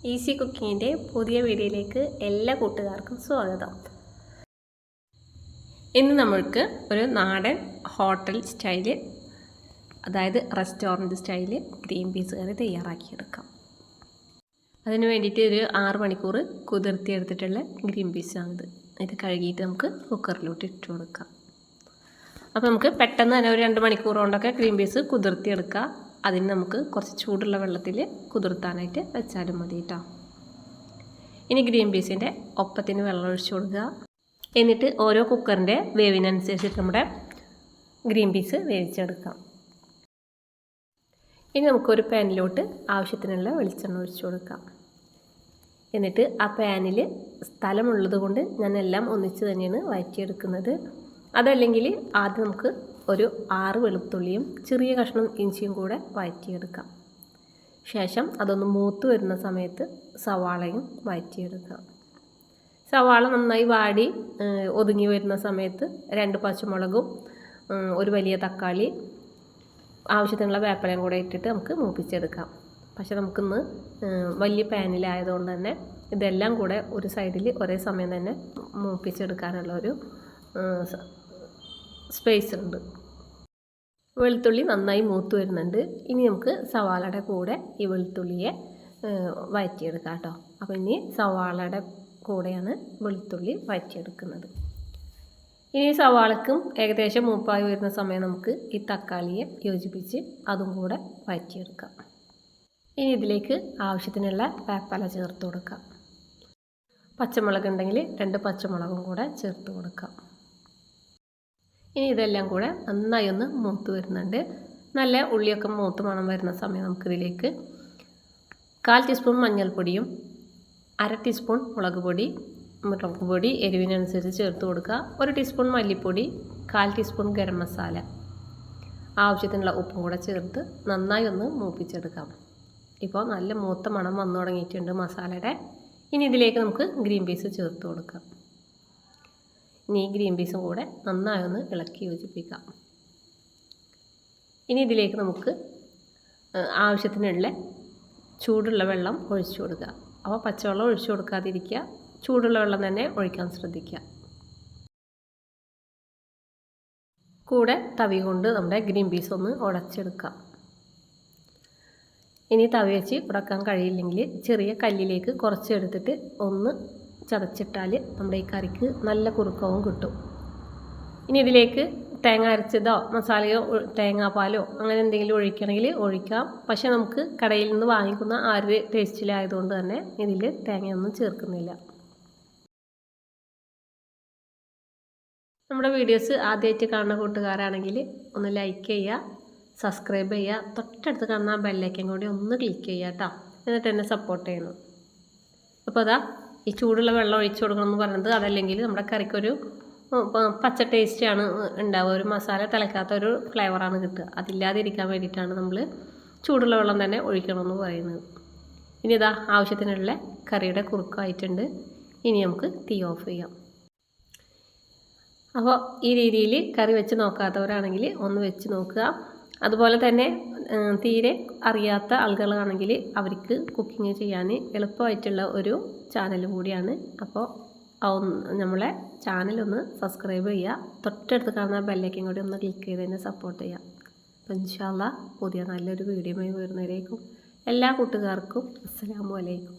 Easy കുക്കിങ്ങിൻ്റെ പുതിയ വീഡിയോയിലേക്ക് എല്ലാ കൂട്ടുകാർക്കും സ്വാഗതം. ഇന്ന് നമ്മൾക്ക് ഒരു നാടൻ ഹോട്ടൽ സ്റ്റൈല്, അതായത് റെസ്റ്റോറൻറ്റ് സ്റ്റൈല് ഗ്രീൻ പീസ് കറി തയ്യാറാക്കിയെടുക്കാം. അതിന് വേണ്ടിയിട്ട് ഒരു 6 മണിക്കൂർ കുതിർത്തിയെടുത്തിട്ടുള്ള ഗ്രീൻ പീസാണിത്. ഇത് കഴുകിയിട്ട് നമുക്ക് കുക്കറിലോട്ട് ഇട്ട് കൊടുക്കാം. അപ്പോൾ നമുക്ക് പെട്ടെന്ന് തന്നെ ഒരു 2 മണിക്കൂർ കൊണ്ടൊക്കെ ഗ്രീൻ പീസ് കുതിർത്തിയെടുക്കാം. അതിന് നമുക്ക് കുറച്ച് ചൂടുള്ള വെള്ളത്തിൽ കുതിർത്താനായിട്ട് വെച്ചാലും മതി കേട്ടോ. ഇനി ഗ്രീൻ പീസിൻ്റെ ഒപ്പത്തിന് വെള്ളം ഒഴിച്ചു കൊടുക്കുക. എന്നിട്ട് ഓരോ കുക്കറിൻ്റെ വേവിനനുസരിച്ചിട്ട് നമ്മുടെ ഗ്രീൻ പീസ് വേവിച്ചെടുക്കാം. ഇനി നമുക്കൊരു പാനിലോട്ട് ആവശ്യത്തിനുള്ള വെളിച്ചെണ്ണ ഒഴിച്ചു കൊടുക്കാം. എന്നിട്ട് ആ പാനിൽ സ്ഥലമുള്ളത് കൊണ്ട് ഞാൻ എല്ലാം ഒന്നിച്ച് തന്നെയാണ് വഴറ്റിയെടുക്കുന്നത്. അതല്ലെങ്കിൽ ആദ്യം നമുക്ക് ഒരു 6 വെളുത്തുള്ളിയും ചെറിയ കഷ്ണം ഇഞ്ചിയും കൂടെ വഴറ്റിയെടുക്കാം. ശേഷം അതൊന്ന് മൂത്ത് വരുന്ന സമയത്ത് സവാളയും വഴറ്റിയെടുക്കാം. സവാള നന്നായി വാടി ഒതുങ്ങി വരുന്ന സമയത്ത് 2 പച്ചമുളകും ഒരു വലിയ തക്കാളി ആവശ്യത്തിനുള്ള വേപ്പിലയും കൂടെ ഇട്ടിട്ട് നമുക്ക് മൂപ്പിച്ചെടുക്കാം. പക്ഷേ നമുക്കിന്ന് വലിയ പാനിലായതുകൊണ്ട് തന്നെ ഇതെല്ലാം കൂടെ ഒരു സൈഡിൽ ഒരേ സമയം തന്നെ മൂപ്പിച്ചെടുക്കാനുള്ളൊരു സ്പേസ് ഉണ്ട്. വെളുത്തുള്ളി നന്നായി മൂത്ത് വരുന്നുണ്ട്. ഇനി നമുക്ക് സവാളയുടെ കൂടെ ഈ വെളുത്തുള്ളിയെ വഴറ്റിയെടുക്കാം കേട്ടോ. അപ്പോൾ ഇനി സവാളയുടെ കൂടെയാണ് വെളുത്തുള്ളി വഴറ്റിയെടുക്കുന്നത്. ഇനി സവാളക്കും ഏകദേശം മൂപ്പായി വരുന്ന സമയം നമുക്ക് ഈ തക്കാളിയെ യോജിപ്പിച്ച് അതും കൂടെ വഴറ്റിയെടുക്കാം. ഇനി ഇതിലേക്ക് ആവശ്യത്തിനുള്ള വേപ്പില ചേർത്ത് കൊടുക്കാം. പച്ചമുളക് ഉണ്ടെങ്കിൽ 2 പച്ചമുളകും കൂടെ ചേർത്ത് കൊടുക്കാം. ഇനി ഇതെല്ലാം കൂടെ നന്നായി ഒന്ന് മൂത്ത് വരുന്നുണ്ട്. നല്ല ഉള്ളിയൊക്കെ മൂത്ത് മണം വരുന്ന സമയം നമുക്കിതിലേക്ക് 1/4 ടീസ്പൂൺ മഞ്ഞൾപ്പൊടിയും 1/2 ടീസ്പൂൺ മുളക് പൊടി എരിവിനനുസരിച്ച് ചേർത്ത് കൊടുക്കുക. 1 ടീസ്പൂൺ മല്ലിപ്പൊടി, 1/4 ടീസ്പൂൺ ഗരം മസാല, ആവശ്യത്തിനുള്ള ഉപ്പും കൂടെ ചേർത്ത് നന്നായി ഒന്ന് മൂപ്പിച്ചെടുക്കാം. ഇപ്പോൾ നല്ല മൂത്ത മണം വന്നു തുടങ്ങിയിട്ടുണ്ട് മസാലയുടെ. ഇനി ഇതിലേക്ക് നമുക്ക് ഗ്രീൻ പീസ് ചേർത്ത് കൊടുക്കാം. ഇനി ഈ ഗ്രീൻ പീസും കൂടെ നന്നായി ഒന്ന് ഇളക്കി യോജിപ്പിക്കാം. ഇനി ഇതിലേക്ക് നമുക്ക് ആവശ്യത്തിനുള്ള ചൂടുള്ള വെള്ളം ഒഴിച്ചു കൊടുക്കുക. അപ്പോൾ പച്ചവെള്ളം ഒഴിച്ചു കൊടുക്കാതിരിക്കുക, ചൂടുള്ള വെള്ളം തന്നെ ഒഴിക്കാൻ ശ്രദ്ധിക്കുക. കൂടെ തവി കൊണ്ട് നമ്മുടെ ഗ്രീൻ പീസ് ഒന്ന് ഉടച്ചെടുക്കാം. ഇനി തവി വെച്ച് ഉടക്കാൻ കഴിയില്ലെങ്കിൽ ചെറിയ കല്ലിലേക്ക് കുറച്ച് എടുത്തിട്ട് ഒന്ന് ചതച്ചിട്ടാൽ നമ്മുടെ ഈ കറിക്ക് നല്ല കുറുക്കവും കിട്ടും. ഇനി ഇതിലേക്ക് തേങ്ങ അരച്ചതോ മസാലയോ തേങ്ങാപ്പാലോ അങ്ങനെ എന്തെങ്കിലും ഒഴിക്കണമെങ്കിൽ ഒഴിക്കാം. പക്ഷേ നമുക്ക് കടയിൽ നിന്ന് വാങ്ങിക്കുന്ന ആ ഒരു ടേസ്റ്റിലായതുകൊണ്ട് തന്നെ ഇതിൽ തേങ്ങയൊന്നും ചേർക്കുന്നില്ല. നമ്മുടെ വീഡിയോസ് ആദ്യമായിട്ട് കാണുന്ന കൂട്ടുകാരാണെങ്കിൽ ഒന്ന് ലൈക്ക് ചെയ്യുക, സബ്സ്ക്രൈബ് ചെയ്യുക, തൊട്ടടുത്ത് കാണുന്ന ബെല്ലൈക്കൻ കൂടി ഒന്ന് ക്ലിക്ക് ചെയ്യുക കേട്ടോ. എന്നിട്ട് എന്നെ സപ്പോർട്ട് ചെയ്യണം. അപ്പോൾ അതാ ഈ ചൂടുള്ള വെള്ളം ഒഴിച്ചു കൊടുക്കണം എന്ന് പറയുന്നത്, അതല്ലെങ്കിൽ നമ്മുടെ കറിക്കൊരു പച്ച ടേസ്റ്റാണ് ഉണ്ടാവുക. ഒരു മസാല തിളക്കാത്തൊരു ഫ്ലേവറാണ് കിട്ടുക. അതില്ലാതിരിക്കാൻ വേണ്ടിയിട്ടാണ് നമ്മൾ ചൂടുള്ള വെള്ളം തന്നെ ഒഴിക്കണമെന്ന് പറയുന്നത്. ഇനി ഇതാ ആവശ്യത്തിനുള്ള കറിയുടെ കുറുക്കായിട്ടുണ്ട്. ഇനി നമുക്ക് തീ ഓഫ് ചെയ്യാം. അപ്പോൾ ഈ രീതിയിൽ കറി വെച്ച് നോക്കാത്തവരാണെങ്കിൽ ഒന്ന് വെച്ച് നോക്കുക. അതുപോലെ തന്നെ തീരെ അറിയാത്ത ആളുകളാണെങ്കിൽ അവർക്ക് കുക്കിംഗ് ചെയ്യാൻ എളുപ്പമായിട്ടുള്ള ഒരു ചാനൽ കൂടിയാണ്. അപ്പോൾ നമ്മളെ ചാനലൊന്ന് സബ്സ്ക്രൈബ് ചെയ്യുക, തൊട്ടടുത്ത് കാണുന്ന ബെല്ലൈക്കൻ കൂടി ഒന്ന് ക്ലിക്ക് ചെയ്ത് തന്നെ സപ്പോർട്ട് ചെയ്യുക. അപ്പോൾ ഇൻഷാ അല്ലാഹ് പുതിയ നല്ലൊരു വീഡിയോയുമായി വരുന്നവരേക്കും എല്ലാ കൂട്ടുകാർക്കും അസ്സലാമു അലൈക്കും.